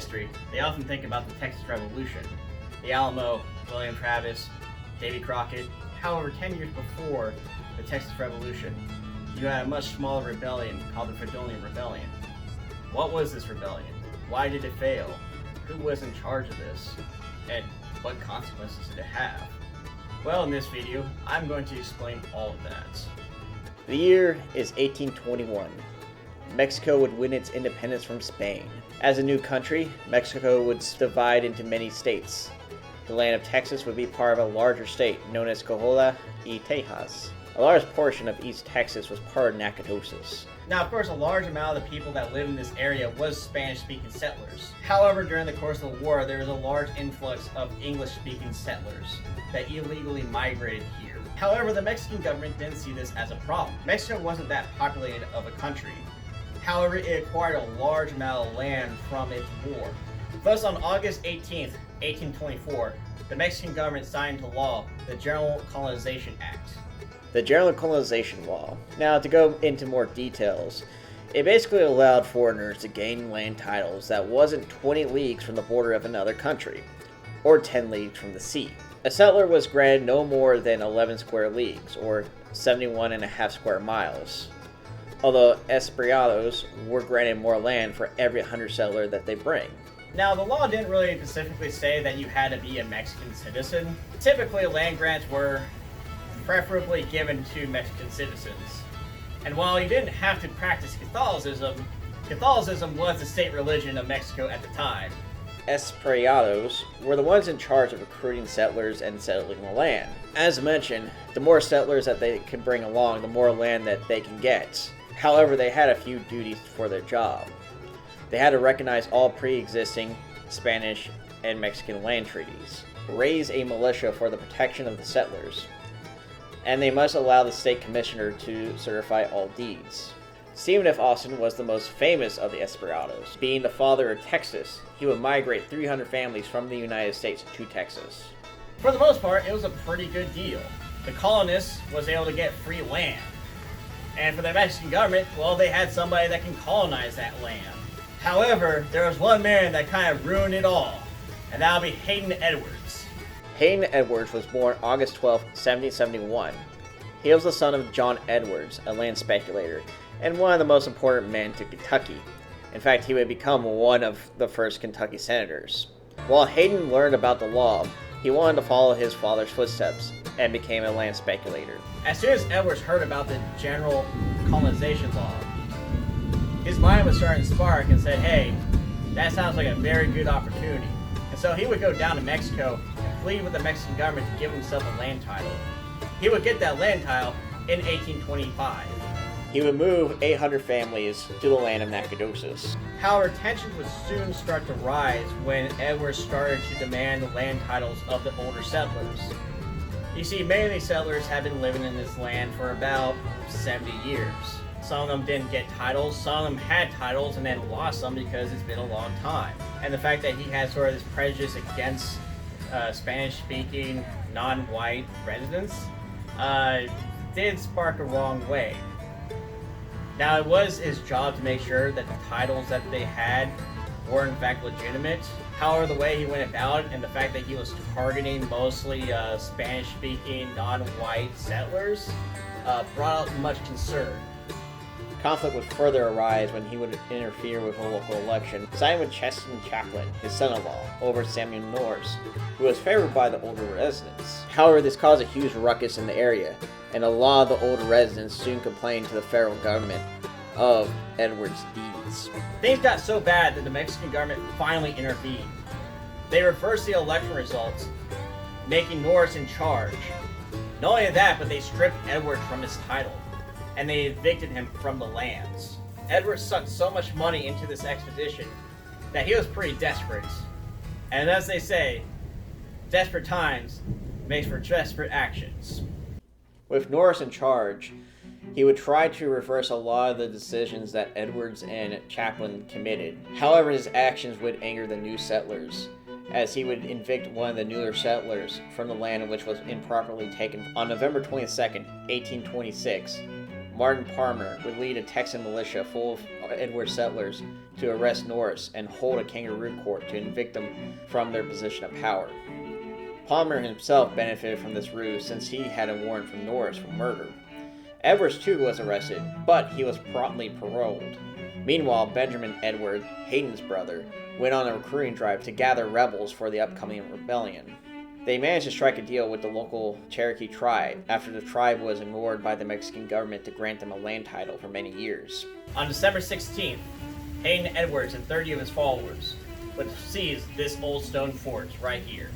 history, they often think about the Texas Revolution, the Alamo, William Travis, Davy Crockett. However, 10 years before the Texas Revolution, you had a much smaller rebellion called the Fredonian Rebellion. What was this rebellion? Why did it fail? Who was in charge of this? And what consequences did it have? Well, in this video, I'm going to explain all of that. The year is 1821. Mexico would win its independence from Spain. As a new country, Mexico would divide into many states. The land of Texas would be part of a larger state known as Coahuila y Tejas. A large portion of East Texas was part of Nacogdoches. Now, of course, a large amount of the people that lived in this area was Spanish-speaking settlers. However, during the course of the war, there was a large influx of English-speaking settlers that illegally migrated here. However, the Mexican government didn't see this as a problem. Mexico wasn't that populated of a country. However, it acquired a large amount of land from its war. Thus, on August 18th, 1824, the Mexican government signed into law the General Colonization Act. The General Colonization Law. Now, to go into more details, it basically allowed foreigners to gain land titles that wasn't 20 leagues from the border of another country, or 10 leagues from the sea. A settler was granted no more than 11 square leagues, or 71.5 square miles, although expatriados were granted more land for every 100 settler that they bring. Now, the law didn't really specifically say that you had to be a Mexican citizen. Typically, land grants were preferably given to Mexican citizens. And while you didn't have to practice Catholicism, Catholicism was the state religion of Mexico at the time. Expatriados were the ones in charge of recruiting settlers and settling the land. As mentioned, the more settlers that they can bring along, the more land that they can get. However, they had a few duties for their job. They had to recognize all pre-existing Spanish and Mexican land treaties, raise a militia for the protection of the settlers, and they must allow the state commissioner to certify all deeds. Stephen F. Austin was the most famous of the Expatriados. Being the father of Texas, he would migrate 300 families from the United States to Texas. For the most part, it was a pretty good deal. The colonists was able to get free land. And for the Mexican government, well, they had somebody that can colonize that land. However, there was one man that kind of ruined it all, and that would be Haden Edwards. Haden Edwards was born August 12, 1771. He was the son of John Edwards, a land speculator, and one of the most important men to Kentucky. In fact, he would become one of the first Kentucky senators. While Haden learned about the law, he wanted to follow his father's footsteps and became a land speculator. As soon as Edwards heard about the General Colonization Law, his mind was starting to spark and said, hey, that sounds like a very good opportunity. And so he would go down to Mexico and plead with the Mexican government to give himself a land title. He would get that land title in 1825. He would move 800 families to the land of Nacogdoches. However, tensions would soon start to rise when Edwards started to demand the land titles of the older settlers. You see, many of these settlers had been living in this land for about 70 years. Some of them didn't get titles, some of them had titles and then lost them because it's been a long time. And the fact that he had sort of this prejudice against Spanish-speaking, non-white residents did spark a wrong way. Now, it was his job to make sure that the titles that they had were in fact legitimate. However, the way he went about it and the fact that he was targeting mostly Spanish-speaking, non-white settlers brought out much concern. Conflict would further arise when he would interfere with a local election, siding with Cheston Chaplin, his son-in-law, over Samuel Norris, who was favored by the older residents. However, this caused a huge ruckus in the area, and a lot of the older residents soon complained to the federal government of Edwards' deeds. Things got so bad that the Mexican government finally intervened. They reversed the election results, making Norris in charge. Not only that, but they stripped Edwards from his title, and they evicted him from the lands. Edwards sucked so much money into this expedition that he was pretty desperate. And as they say, desperate times makes for desperate actions. With Norris in charge, he would try to reverse a lot of the decisions that Edwards and Chaplin committed. However, his actions would anger the new settlers, as he would evict one of the newer settlers from the land which was improperly taken. On November 22nd, 1826, Martin Palmer would lead a Texan militia full of Edward settlers to arrest Norris and hold a kangaroo court to evict them from their position of power. Palmer himself benefited from this ruse since he had a warrant from Norris for murder. Edwards too was arrested, but he was promptly paroled. Meanwhile, Benjamin Edward, Haden's brother, went on a recruiting drive to gather rebels for the upcoming rebellion. They managed to strike a deal with the local Cherokee tribe after the tribe was ignored by the Mexican government to grant them a land title for many years. On December 16th, Haden Edwards and 30 of his followers would seize this old stone fort right here.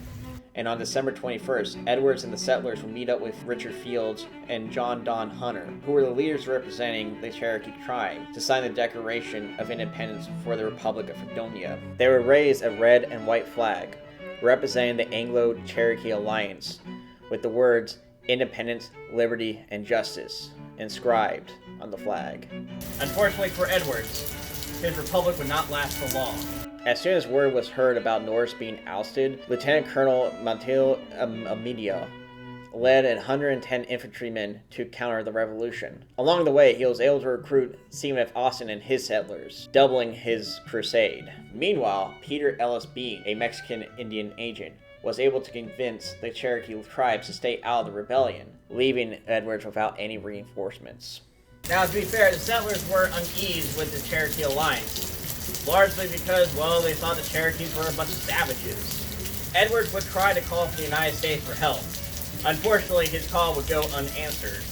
And on December 21st, Edwards and the settlers would meet up with Richard Fields and John Don Hunter, who were the leaders representing the Cherokee tribe, to sign the Declaration of Independence for the Republic of Fredonia. They would raise a red and white flag, representing the Anglo-Cherokee alliance, with the words Independence, Liberty, and Justice inscribed on the flag. Unfortunately for Edwards, his republic would not last for long. As soon as word was heard about Norris being ousted, Lieutenant Colonel Mateo Amedio led 110 infantrymen to counter the revolution. Along the way, he was able to recruit Stephen F. Austin and his settlers, doubling his crusade. Meanwhile, Peter Ellis Bean, a Mexican Indian agent, was able to convince the Cherokee tribes to stay out of the rebellion, leaving Edwards without any reinforcements. Now, to be fair, the settlers were uneased with the Cherokee alliance, largely because, well, they thought the Cherokees were a bunch of savages. Edwards would try to call for the United States for help. Unfortunately, his call would go unanswered.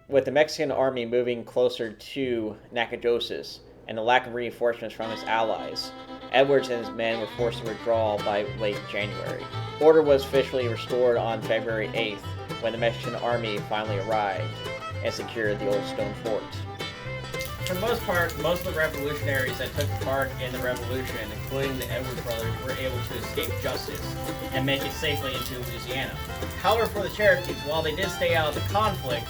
With the Mexican army moving closer to Nacogdoches and the lack of reinforcements from his allies, Edwards and his men were forced to withdraw by late January. Order was officially restored on February 8th when the Mexican army finally arrived and secured the old stone fort. For the most part, most of the revolutionaries that took part in the revolution, including the Edwards brothers, were able to escape justice and make it safely into Louisiana. However, for the Cherokees, while they did stay out of the conflict,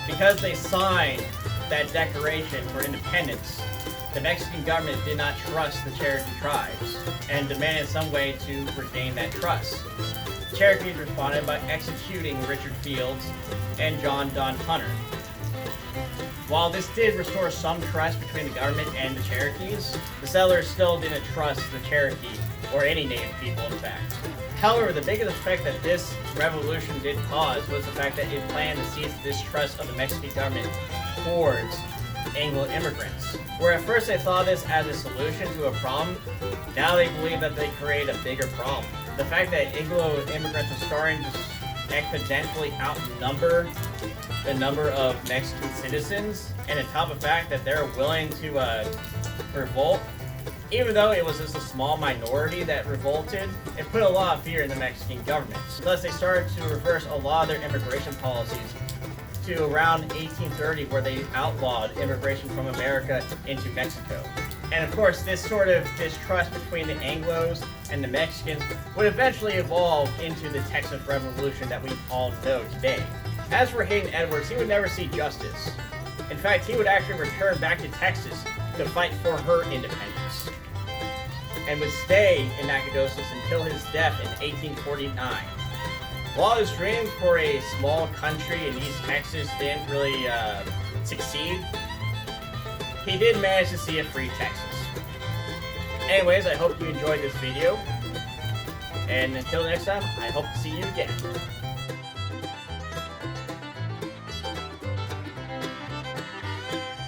because they signed that Declaration for Independence, the Mexican government did not trust the Cherokee tribes and demanded some way to regain that trust. The Cherokees responded by executing Richard Fields and John Don Hunter. While this did restore some trust between the government and the Cherokees, the settlers still didn't trust the Cherokee, or any native people in fact. However, the biggest effect that this revolution did cause was the fact that it planned to seize the distrust of the Mexican government towards Anglo immigrants. Where at first they thought this as a solution to a problem, now they believe that they create a bigger problem. The fact that Anglo immigrants are starting to exponentially outnumber the number of Mexican citizens, and on top of the fact that they're willing to revolt, even though it was just a small minority that revolted, it put a lot of fear in the Mexican government. Thus, they started to reverse a lot of their immigration policies to around 1830, where they outlawed immigration from America into Mexico. And of course, this sort of distrust between the Anglos and the Mexicans would eventually evolve into the Texas Revolution that we all know today. As for Haden Edwards, he would never see justice. In fact, he would actually return back to Texas to fight for her independence, and would stay in Nacogdoches until his death in 1849. While his dreams for a small country in East Texas didn't really succeed, he did manage to see a free Texas. Anyways, I hope you enjoyed this video, and until next time, I hope to see you again.